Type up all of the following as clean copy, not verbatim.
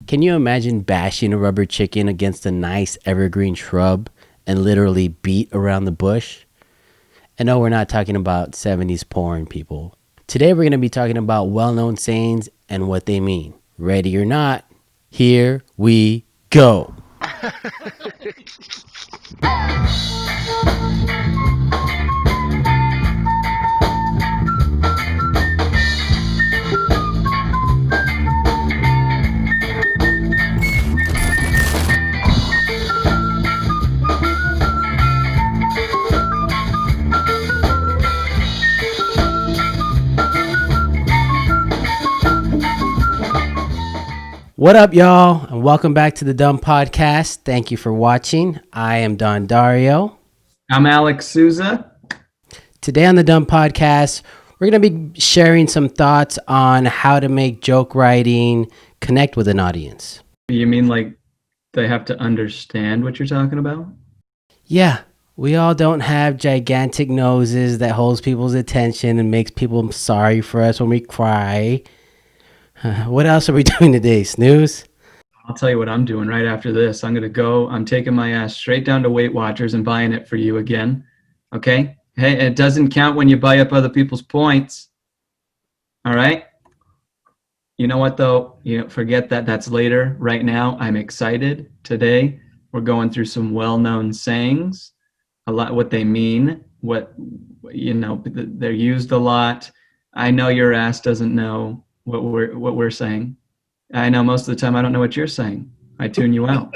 Can you imagine bashing a rubber chicken against a nice evergreen shrub and literally beat around the bush? And no, we're not talking about 70s porn, people. Today we're going to be talking about well-known sayings and what they mean. Ready or not, here we go. What up, y'all, and welcome back to the Dumb Podcast. Thank you for watching. I am Dario. I'm Alex Souza. Today on the Dumb Podcast, we're going to be sharing some thoughts on how to make joke writing connect with an audience. You mean like they have to understand what you're talking about? Yeah, we all don't have gigantic noses that holds people's attention and makes people sorry for us when we cry. What else are we doing today, Snooze? I'll tell you what I'm doing right after this. I'm taking my ass straight down to Weight Watchers and buying it for you again. Okay? Hey, it doesn't count when you buy up other people's points. All right? You know what though? Forget that. That's later. Right now, I'm excited. Today, we're going through some well-known sayings, a lot what they mean, they're used a lot. I know your ass doesn't know what we're saying. I know most of the time I don't know what you're saying. I tune you out.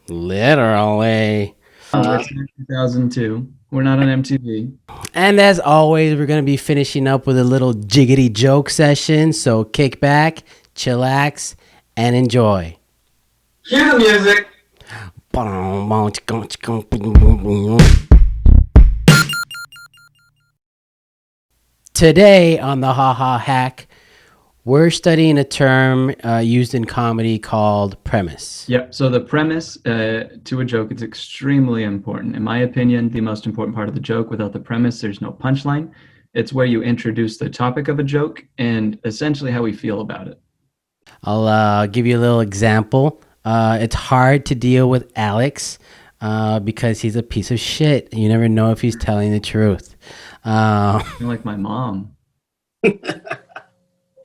Literally. It's 2002. We're not on MTV. And as always, we're going to be finishing up with a little jiggity joke session. So kick back, chillax, and enjoy. Cue the music. Today on the Ha Ha Hack, we're studying a term used in comedy called premise. Yep. So the premise to a joke is extremely important. In my opinion, the most important part of the joke. Without the premise, there's no punchline. It's where you introduce the topic of a joke and essentially how we feel about it. I'll give you a little example. It's hard to deal with Alex because he's a piece of shit. You never know if he's telling the truth. You're like my mom.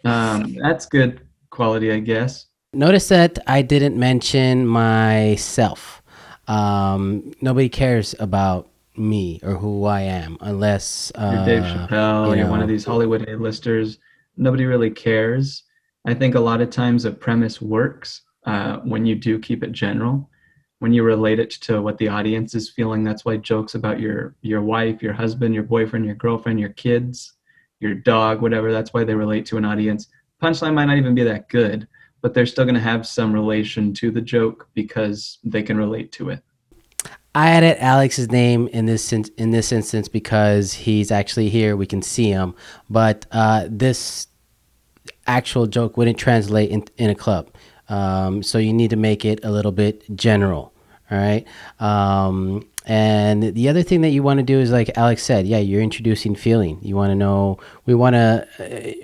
That's good quality, I guess. Notice that I didn't mention myself. Nobody cares about me or who I am unless You're Dave Chappelle, you're one of these Hollywood A-listers. Nobody really cares. I think a lot of times a premise works when you do keep it general, when you relate it to what the audience is feeling. That's why jokes about your wife, your husband, your boyfriend, your girlfriend, your kids, your dog, whatever, that's why they relate to an audience. Punchline might not even be that good, but they're still going to have some relation to the joke because they can relate to it. I added Alex's name in this instance because he's actually here. We can see him, but this actual joke wouldn't translate in a club. So you need to make it a little bit general. All right. And the other thing that you want to do is, like Alex said, yeah, you're introducing feeling. You want to know, a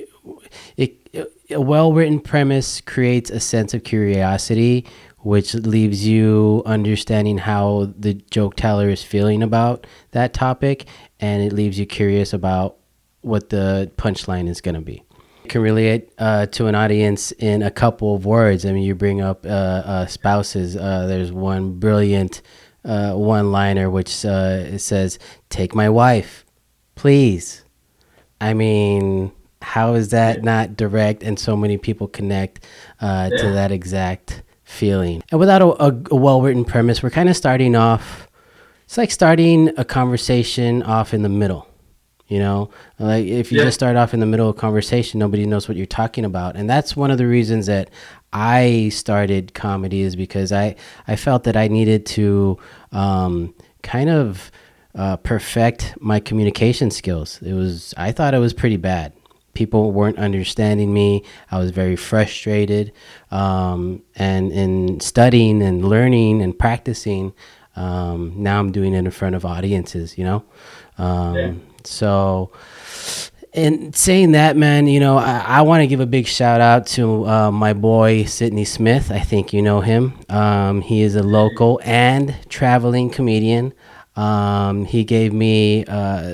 well-written premise creates a sense of curiosity, which leaves you understanding how the joke teller is feeling about that topic. And it leaves you curious about what the punchline is going to be. You can relate to an audience in a couple of words. I mean, you bring up spouses. There's one brilliant one-liner which it says, "Take my wife, please." I mean, how is that not direct? And so many people connect to that exact feeling. And without a well-written premise, we're kind of starting off. It's like starting a conversation off in the middle. You know, like if you just start off in the middle of a conversation, nobody knows what you're talking about. And that's one of the reasons that I started comedy, is because I felt that I needed to kind of perfect my communication skills. I thought it was pretty bad. People weren't understanding me. I was very frustrated. And in studying and learning and practicing, now I'm doing it in front of audiences, you know? So And saying that, man, I want to give a big shout out to my boy Sydney Smith. I think you know him. He is a local and traveling comedian. He gave me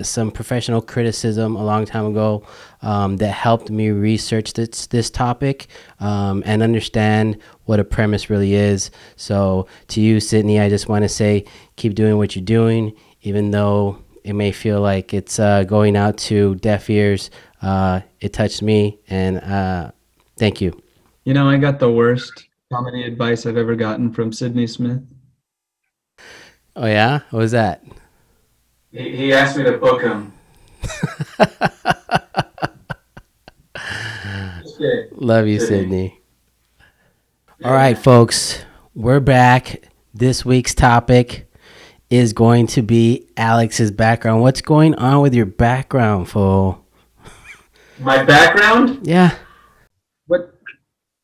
some professional criticism a long time ago that helped me research this topic and understand what a premise really is. So, to you, Sydney, I just want to say keep doing what you're doing, even though it may feel like it's going out to deaf ears. It touched me, and thank you. I got the worst comedy advice I've ever gotten from Sydney Smith. Oh yeah, what was that? He asked me to book him. Love you, Sydney. All right, folks, we're back. This week's topic is going to be Alex's background. What's going on with your background, fool? My background? Yeah. What?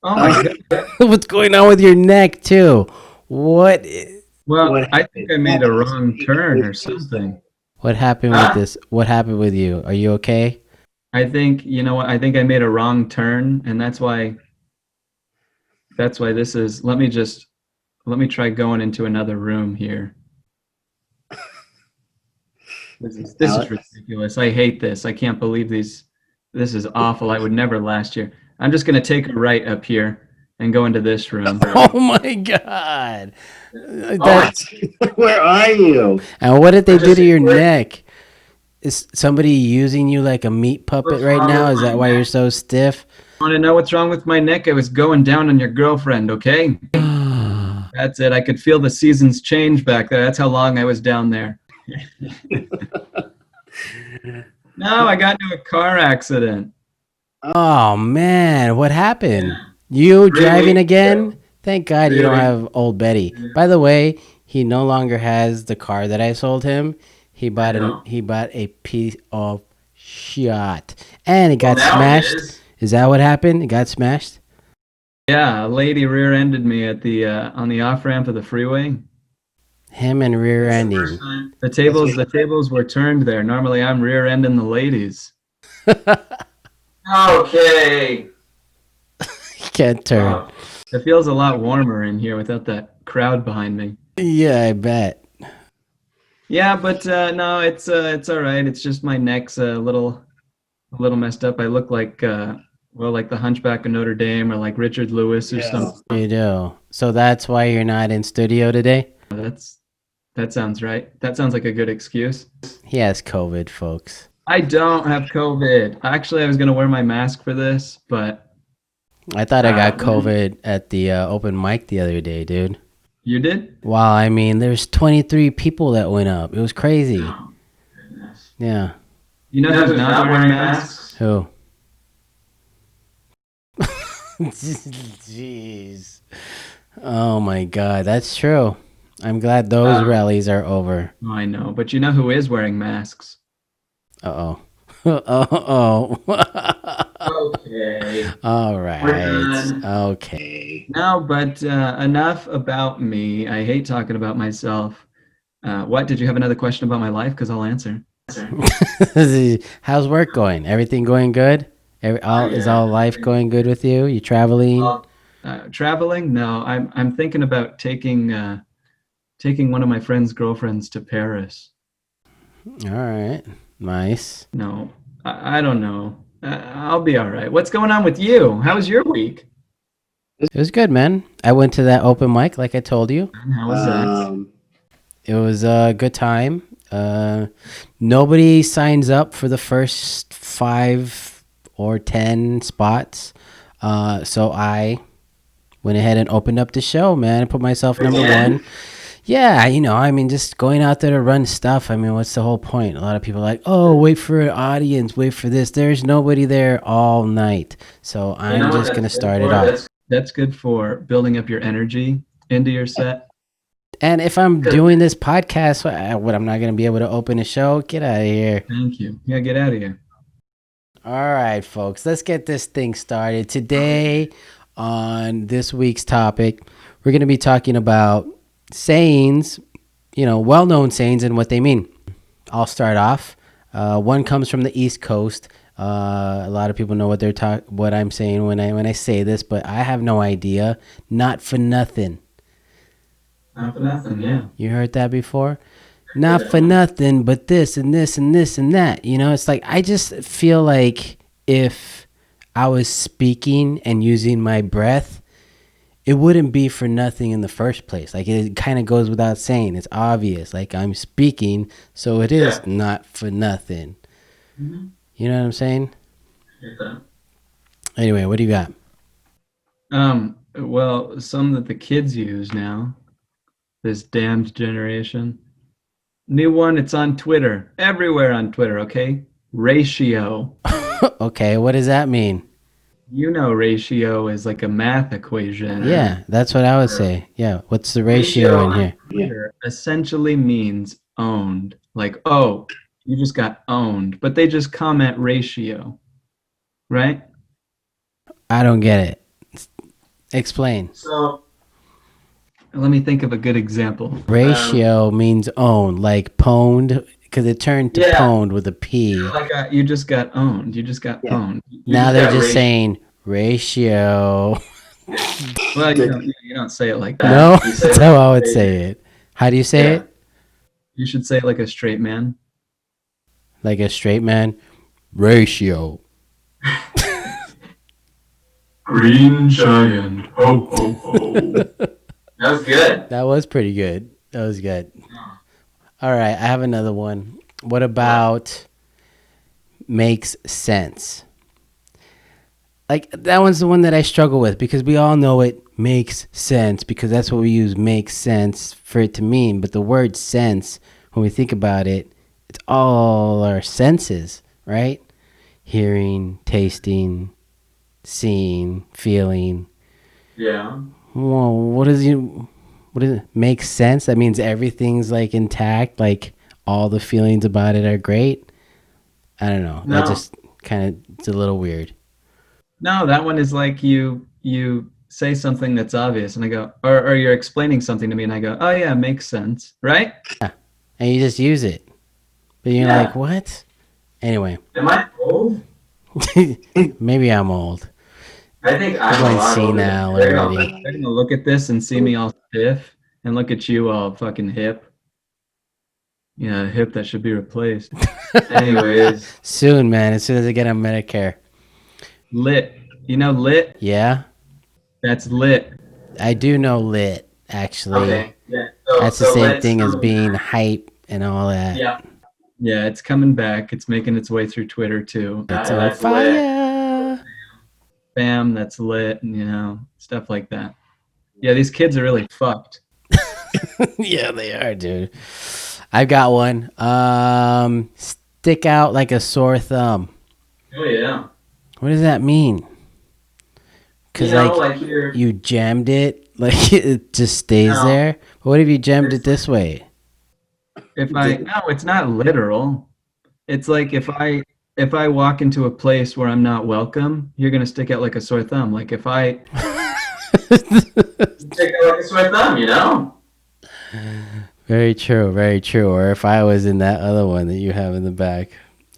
Oh my God. What's going on with your neck too? What? Well, I think I made a wrong turn or something. What happened with this? What happened with you? Are you okay? I think, you know what? I think I made a wrong turn, and that's why this is. Let me try going into another room here. This is ridiculous. I hate this. I can't believe these. This is awful. I would never last year. I'm just going to take a right up here and go into this room. Oh my God. Where are you? And what did they do to your neck? Is somebody using you like a meat puppet right now? Is that why you're so stiff? Want to know what's wrong with my neck? I was going down on your girlfriend, okay? That's it. I could feel the seasons change back there. That's how long I was down there. No, I got into a car accident. Oh man, what happened? You driving again? Thank God you don't have old Betty. By the way, he no longer has the car that I sold him. He bought a piece of shit, and it got smashed. Is that what happened? It got smashed. Yeah, a lady rear-ended me at the on the off-ramp of the freeway. Him and rear-ending. The tables were turned there. Normally, I'm rear-ending the ladies. Okay. He can't turn. It feels a lot warmer in here without that crowd behind me. Yeah, I bet. Yeah, but no, it's all right. It's just my neck's a little messed up. I look like like the Hunchback of Notre Dame or like Richard Lewis or something. You do. So that's why you're not in studio today? That sounds right. That sounds like a good excuse. He has COVID, folks. I don't have COVID. Actually, I was going to wear my mask for this, but I thought I got COVID at the open mic the other day, dude. You did? Wow, I mean, there's 23 people that went up. It was crazy. Oh, goodness. Yeah. You know who's not wearing masks? Who? Jeez. Oh my God, that's true. I'm glad those rallies are over. I know, but you know who is wearing masks? Uh-oh. Uh-oh. Okay. All right. Okay. No, but enough about me. I hate talking about myself. What? Did you have another question about my life? Because I'll answer. How's work going? Everything going good? Is all life going good with you? You traveling? Traveling? No, I'm thinking about taking one of my friend's girlfriends to Paris. All right. Nice. No, I don't know. I'll be all right. What's going on with you? How was your week? It was good, man. I went to that open mic like I told you. How was that? It was a good time. Nobody signs up for the first 5 or 10 spots. So I went ahead and opened up the show, man. I put myself number one. Yeah, I mean, just going out there to run stuff. I mean, what's the whole point? A lot of people are like, oh, wait for an audience, wait for this. There's nobody there all night. So I'm just going to start it off. That's good for building up your energy into your set. And if I'm doing this podcast, I'm not going to be able to open a show? Get out of here. Thank you. Yeah, get out of here. All right, folks, let's get this thing started. Today, on this week's topic, we're going to be talking about sayings, well-known sayings and what they mean. I'll start off. One comes from the East Coast. A lot of people know what I'm saying when I say this, but I have no idea. Not for nothing. Not for nothing, yeah. You heard that before? Not for nothing, but this and this and this and that. It's like I just feel like if I was speaking and using my breath, it wouldn't be for nothing in the first place. Like it kind of goes without saying. It's obvious. Like I'm speaking, so it is not for nothing. Mm-hmm. You know what I'm saying? Yeah. Anyway, what do you got? Well, some that the kids use now, this damned generation. New one, it's on Twitter. Everywhere on Twitter, okay? Ratio. Okay, what does that mean? You know ratio is like a math equation. Yeah, that's what I would say. Yeah, what's the ratio in here? Twitter essentially means owned. Like, oh, you just got owned. But they just comment ratio, right? I don't get it. Explain. So let me think of a good example. Ratio means own, like pwned, because it turned to pwned with a P. Like you just got owned. You just got pwned. Now they're just saying ratio. Well, you don't say it like that. No, that's how I would say it. How do you say it? You should say it like a straight man. Like a straight man? Ratio. Green giant. Ho, ho, ho. That was good. That was pretty good. That was good. All right, I have another one. What about makes sense? Like, that one's the one that I struggle with because we all know it makes sense because that's what we use makes sense for it to mean. But the word sense, when we think about it, it's all our senses, right? Hearing, tasting, seeing, feeling. Yeah. Well, what is it? Makes sense? That means everything's like intact, like all the feelings about it are great. I don't know. No. That just it's a little weird. No, that one is like you say something that's obvious and I go, or you're explaining something to me and I go, oh yeah, makes sense, right? Yeah. And you just use it. But you're like, what? Anyway. Am I old? Maybe I'm old. I think I'm going senile already. They're gonna look at this and see me all stiff and look at you all fucking hip. Yeah, hip that should be replaced. Anyways. Soon, man. As soon as I get on Medicare. Lit. You know lit? Yeah. That's lit. I do know lit, actually. Okay. Yeah. That's the same thing as being hype and all that. Yeah. Yeah, it's coming back. It's making its way through Twitter too. It's on fire. Lit. Bam, that's lit, stuff like that. Yeah, these kids are really fucked. Yeah, they are, dude. I've got one. Stick out like a sore thumb. Oh yeah. What does that mean? Because like you jammed it, like it just stays there. But what if you jammed it this way? No, it's not literal. It's like if I walk into a place where I'm not welcome, you're gonna stick out like a sore thumb. Like if I stick out like a sore thumb, Very true, very true. Or if I was in that other one that you have in the back,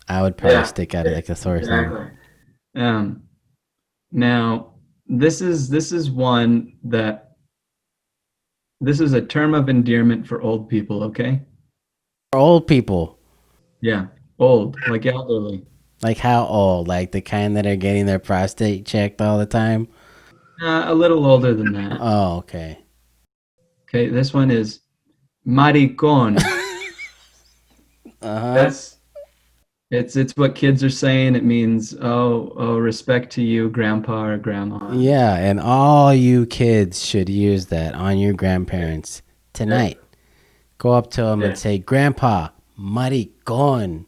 I would probably stick out like a sore thumb. Now this is one that this is a term of endearment for old people, okay? For old people. Yeah, old, like elderly. Like how old? Like the kind that are getting their prostate checked all the time? A little older than that. Oh, okay. Okay, this one is maricón. That's it's what kids are saying. It means oh, respect to you, grandpa or grandma. Yeah, and all you kids should use that on your grandparents tonight. Yeah. Go up to them and say, "Grandpa, maricón."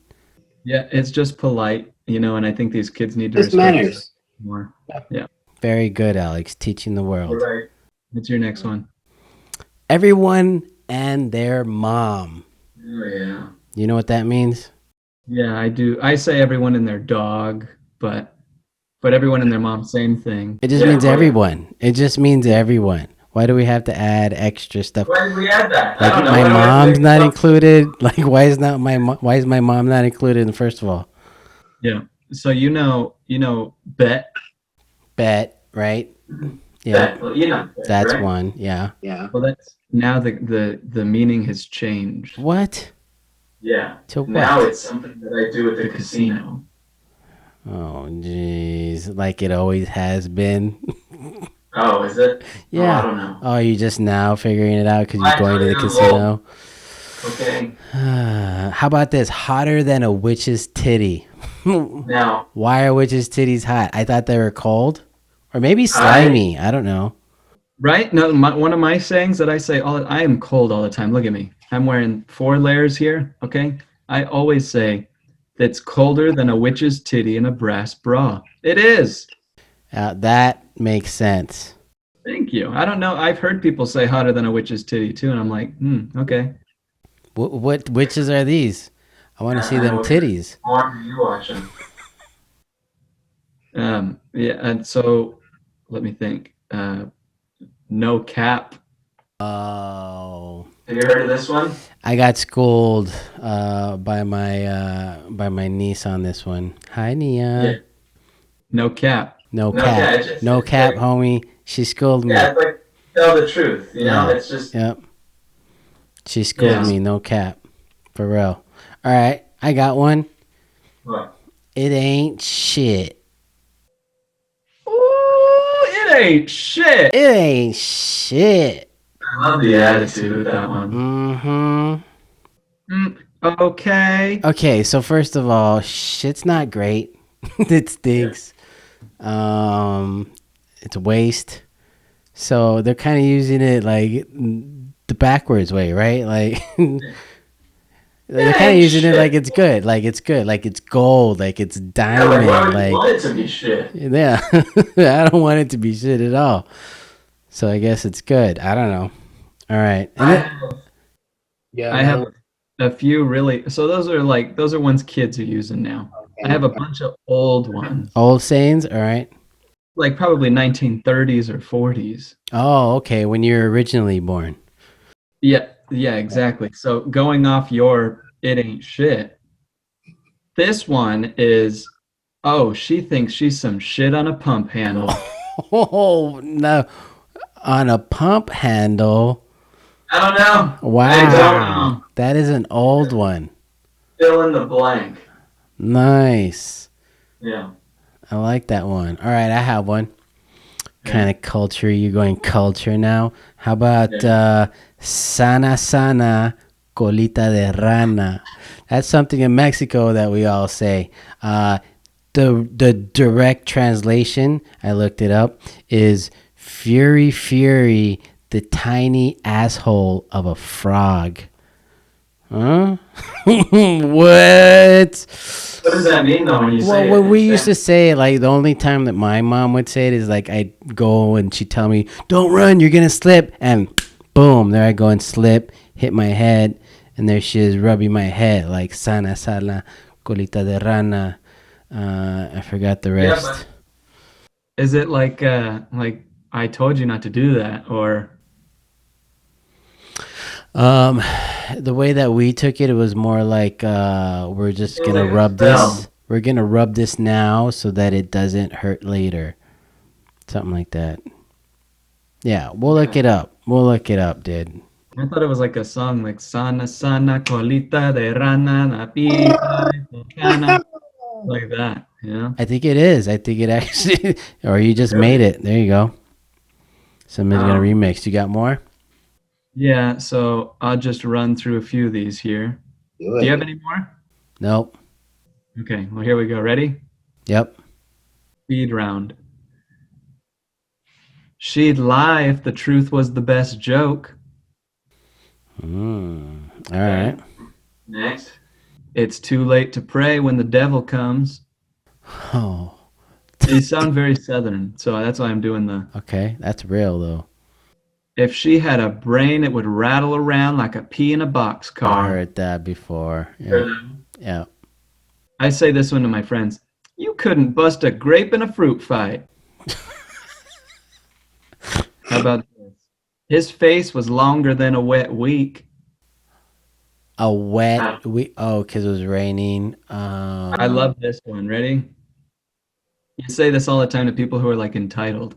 Yeah, it's just polite, and I think these kids need to respect more. Yeah. Very good, Alex. Teaching the world. Right. What's your next one? Everyone and their mom. Oh yeah. You know what that means? Yeah, I do. I say everyone and their dog, but everyone and their mom, same thing. It just means everyone. It just means everyone. Why do we have to add extra stuff? Why did we add that? Like my mom's not included. Like why is my mom not included? First of all. Yeah. So bet. Bet, right? Yep. Bet. Well, you know bet, That's right? one. Yeah. Well, that's now the meaning has changed. What? Yeah. To Now what? it's something that I do at the casino. Oh, jeez. Like it always has been. Oh, is it? Oh, I Yeah. don't know. Oh, you just now figuring it out because you're I going tell to you, the I'm old. casino? Okay. How about this? Hotter than a witch's titty. Now, Why are witches' titties hot? I thought they were cold. Or maybe I slimy. I don't know. right? No, one of my sayings that I say I am cold all the time. Look at me. I'm wearing 4 layers here. Okay. I always say it's colder than a witch's titty in a brass bra. It is. That makes sense. Thank you. I don't know. I've heard people say hotter than a witch's titty too, and I'm like, okay. What witches are these? I want to see I them know. titties. What are you watching? Yeah, and so let me think. No cap. Oh, Have you heard of this one? I got schooled by my niece on this one. Hi, Yeah. Nia. No cap. No No cap. cap. No It's cap, like homie. She schooled yeah, me. it's like tell the truth. You know, Yeah. it's just Yep. She schooled yeah. me. No cap. For real. All right. I got one. What? It ain't shit. Ooh, it ain't shit. It ain't shit. I love the attitude of that one. Mm-hmm. Mm, okay. Okay, so first of all, shit's not great. It Yeah. stinks. Um, it's waste. So they're kind of using it like the backwards way, right? Like they're It kind of ain't using it like shit. it's good, like it's good, like it's gold, like it's Yeah, like why diamond, would you like want it to be shit? yeah. I don't want it to be shit at all. So I guess it's good. I don't know. All right, and I then have yeah, I another have one. a few really so those are ones kids are using now. I Okay. have a bunch of old ones, Old sayings. All right. like probably 1930s or 40s. Oh, okay. When you were originally born. Yeah, yeah, exactly. So going off your it ain't shit. This one is, oh, she thinks she's some shit on a pump handle. Oh no! On a pump handle. I don't know. I don't Wow, know. that is an old one. Fill in the blank. Nice. Yeah. I like that one. All right, I have one. Yeah. Kind of culture. You're going culture now. How about Yeah. sana sana colita de rana? That's something in Mexico that we all say. The direct translation, I looked it up, is fury fury, the tiny asshole of a frog. Huh? What? What does that mean though when you Well, say what it? we used to say, like the only time that my mom would say it is like I'd go and she'd tell me, "Don't run, you're gonna slip," and boom, there I go and slip, hit my head, and there she is rubbing my head like sana sana colita de rana. I forgot the Yeah, rest. but is it like I told you not to do that or Um, the way that we took it, it was more like we're it just feels gonna like a rub this. spell? We're gonna rub this now so that it doesn't hurt later. Something like that. Yeah, we'll look Okay. it up. We'll look it up, dude. I thought it was like a song like Sana Sana Colita de Rana na pica de cana like that, you know? I think it is. I think it actually, or you just made Really? it. There you go. Somebody's gonna Oh. remix. You got more? Yeah, so I'll just run through a few of these here. Do Do you it. have any more? Nope. Okay, well here we go. Ready? Yep. Speed round. She'd lie if the truth was the best joke. All Okay. right. Next. It's too late to pray when the devil comes. Oh, These sound very southern, so that's why I'm doing the. okay. That's real though. If she had a brain, it would rattle around like a pea in a I've boxcar. heard that before. Heard Yep. that one? Yep. I say this one to my friends. You couldn't bust a grape in a fruit fight. How about this? His face was longer than a wet week. A wet Ah, we. Oh, because it was raining. I love this one. Ready? You say this all the time to people who are like entitled.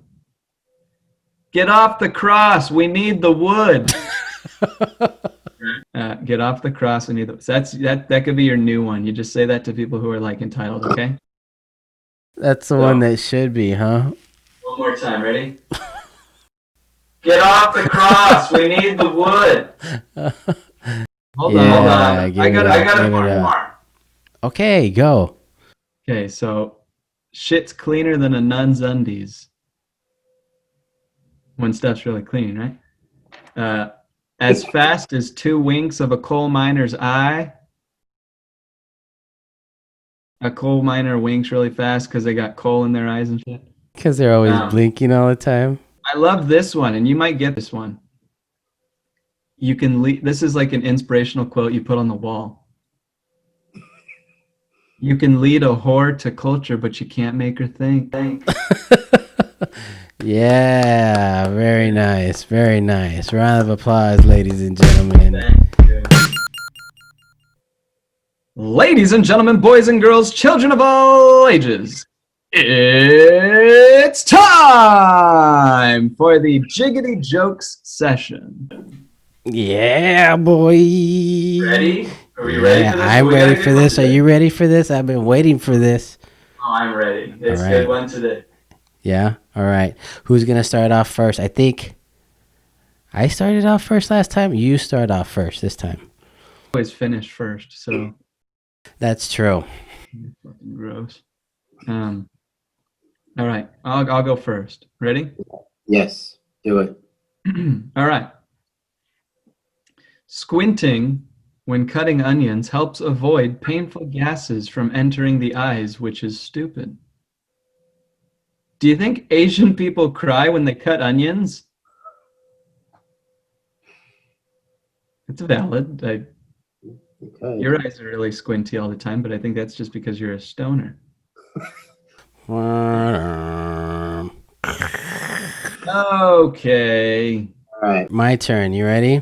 Get off the cross. We need the wood. Get off the cross. We need the. So that could be your new one. You just say that to people who are like entitled. Okay. That's the one that should be, huh? One more time. Ready? Get off the cross. We need the wood. Hold on. I got more. Okay, go. Okay, so shit's cleaner than a nun's undies. When stuff's really clean, right? As fast as 2 winks of a coal miner's eye. A coal miner winks really fast because they got coal in their eyes and shit. Because they're always blinking all the time. I love this one, and you might get this one. You can lead. This is like an inspirational quote you put on the wall. You can lead a whore to culture, but you can't make her think. Yeah, very nice, very nice. Round of applause, ladies and gentlemen. Ladies and gentlemen, boys and girls, children of all ages, it's time for the Jiggity Jokes session. Yeah, boy. Ready? Are we ready for this? I'm ready for this. Are you ready for this? I've been waiting for this. Oh, I'm ready. It's a good one today. Yeah? All right. Who's going to start off first? I think I started off first last time. You start off first this time. Always finish first, so. That's true. Fucking gross. All right. I'll go first. Ready? Yes. Do it. All right. Squinting when cutting onions helps avoid painful gases from entering the eyes, which is stupid. Do you think Asian people cry when they cut onions? It's valid. Your eyes are really squinty all the time, but I think that's just because you're a stoner. Okay. All right. My turn. You ready?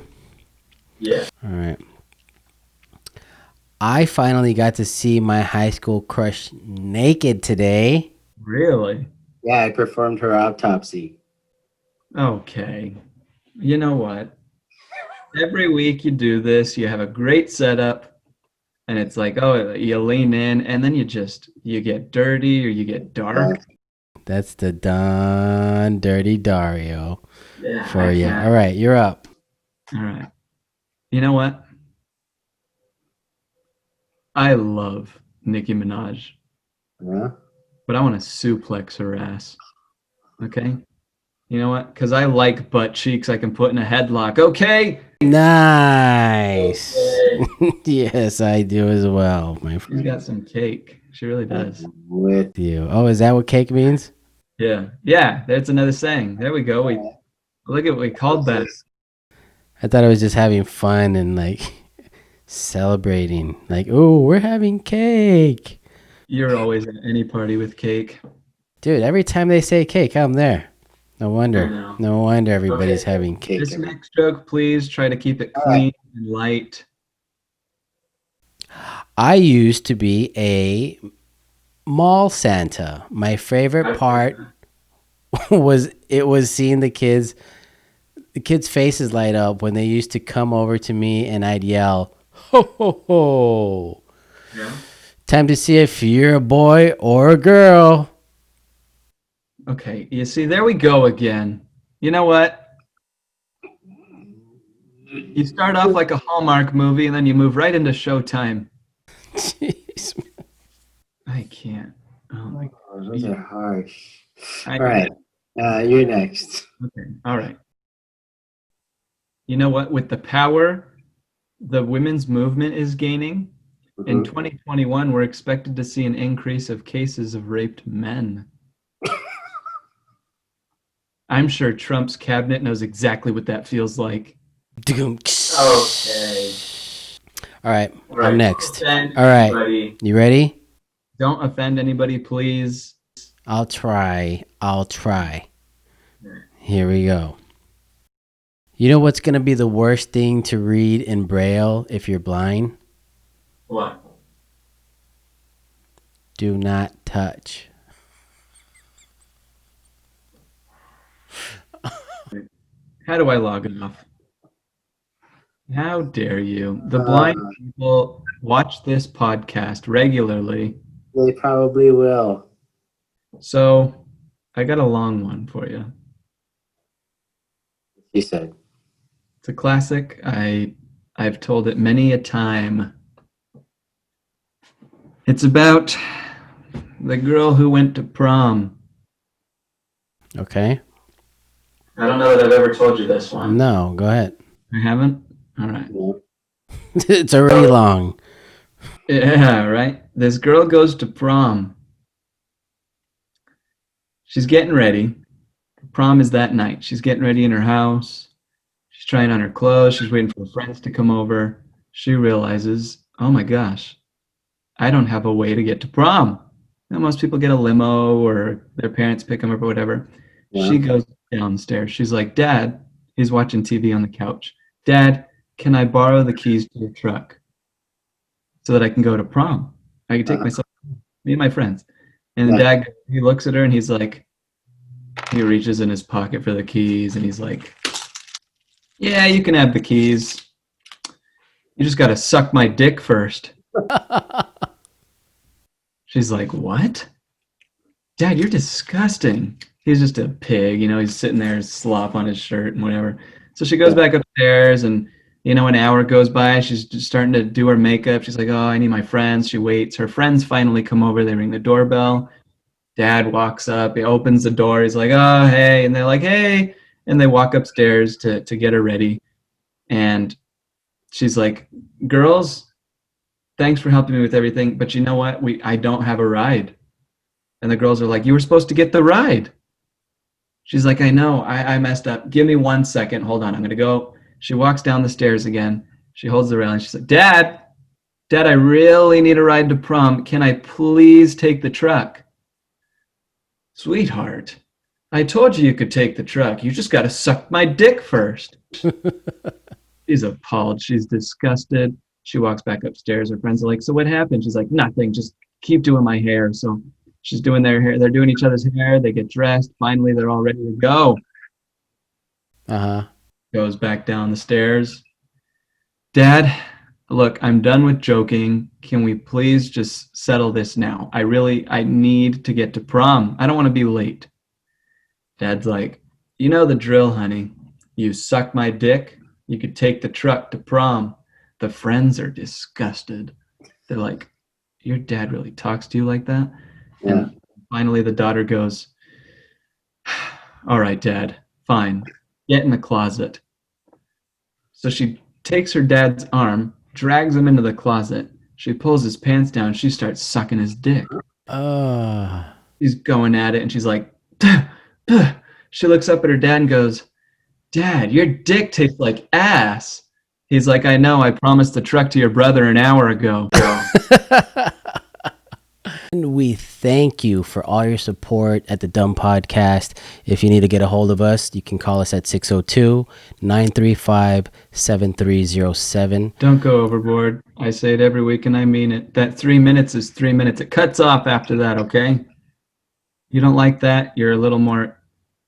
Yeah. All right. I finally got to see my high school crush naked today. Really? Yeah, I performed her autopsy. Okay. You know what? Every week you do this, you have a great setup, and it's like, oh, you lean in, and then you get dirty or you get dark. That's the Don Dirty Dario for you. All right, you're up. All right. You know what? I love Nicki Minaj. Yeah. But I want to suplex her ass. Okay? You know what? Because I like butt cheeks I can put in a headlock. Okay? Nice. Okay. Yes, I do as well, my friend. She's got some cake. She really does. With you. Oh, is that what cake means? Yeah. Yeah, that's another saying. There we go. Look at what we called that. I thought I was just having fun and like celebrating. Like, oh, we're having cake. You're always at any party with cake. Dude, every time they say cake, I'm there. No wonder. No wonder everybody's having cake. This next joke, please try to keep it clean and light. I used to be a mall Santa. My favorite part was seeing the kids' faces light up when they used to come over to me and I'd yell, "Ho ho ho." Yeah. Time to see if you're a boy or a girl. Okay, you see, there we go again. You know what? You start off like a Hallmark movie and then you move right into Showtime. Jeez. I can't. Oh my God, those are harsh. All right, you're next. Okay, all right. You know what? With the power the women's movement is gaining, in 2021, we're expected to see an increase of cases of raped men. I'm sure Trump's cabinet knows exactly what that feels like. Okay. All right, I'm next. All right, anybody. You ready? Don't offend anybody, please. I'll try. Here we go. You know what's going to be the worst thing to read in Braille if you're blind? What? Do not touch. How do I log off? How dare you? The blind people watch this podcast regularly. They probably will. So I got a long one for you. He said. It's a classic. I've told it many a time. It's about the girl who went to prom. Okay. I don't know that I've ever told you this one. No, go ahead. I haven't? All right. It's already long. Yeah, right. This girl goes to prom. She's getting ready. Prom is that night. She's getting ready in her house. She's trying on her clothes. She's waiting for her friends to come over. She realizes, oh my gosh, I don't have a way to get to prom. Now, most people get a limo or their parents pick them up or whatever. Yeah. She goes downstairs. She's like, Dad, he's watching TV on the couch. Dad, can I borrow the keys to your truck so that I can go to prom? I can take myself, me and my friends. And the dad, he looks at her and he's like, he reaches in his pocket for the keys and he's like, yeah, you can have the keys. You just got to suck my dick first. She's like, what? Dad, you're disgusting. He's just a pig, he's sitting there, slop on his shirt and whatever. So she goes back upstairs and, an hour goes by. She's just starting to do her makeup. She's like, oh, I need my friends. She waits. Her friends finally come over. They ring the doorbell. Dad walks up. He opens the door. He's like, oh, hey. And they're like, hey. And they walk upstairs to get her ready. And she's like, girls, thanks for helping me with everything. But you know what? I don't have a ride. And the girls are like, you were supposed to get the ride. She's like, I know. I messed up. Give me 1 second. Hold on. I'm going to go. She walks down the stairs again. She holds the railing. She's like, Dad, I really need a ride to prom. Can I please take the truck? Sweetheart, I told you could take the truck. You just got to suck my dick first. She's appalled. She's disgusted. She walks back upstairs. Her friends are like, so what happened? She's like, nothing. Just keep doing my hair. So she's doing their hair. They're doing each other's hair. They get dressed. Finally, they're all ready to go. Goes back down the stairs. Dad, look, I'm done with joking. Can we please just settle this now? I need to get to prom. I don't want to be late. Dad's like, you know the drill, honey. You suck my dick, you could take the truck to prom. The friends are disgusted. They're like, your dad really talks to you like that? Yeah. And finally the daughter goes, all right, Dad, fine. Get in the closet. So she takes her dad's arm, drags him into the closet. She pulls his pants down. She starts sucking his dick. He's going at it, and she's like, duh, duh. She looks up at her dad and goes, Dad, your dick tastes like ass. He's like, I know. I promised the truck to your brother an hour ago. And we thank you for all your support at the Dumb Podcast. If you need to get a hold of us, you can call us at 602-935-7307. Don't go overboard. I say it every week and I mean it. That 3 minutes is 3 minutes. It cuts off after that, okay? You don't like that? You're a little more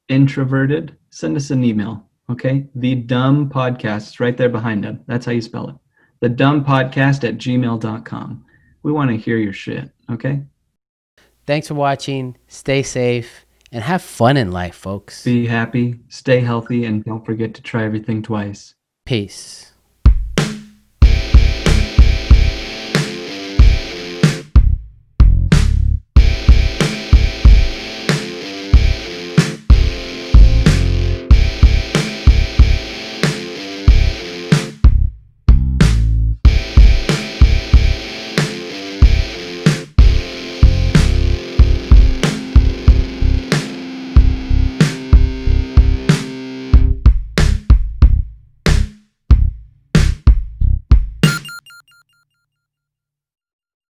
introverted? Send us an email, okay? The Dumb Podcast is right there behind them. That's how you spell it. The Dumb Podcast at gmail.com. We want to hear your shit, okay? Thanks for watching. Stay safe and have fun in life, folks. Be happy, stay healthy, and don't forget to try everything twice. Peace.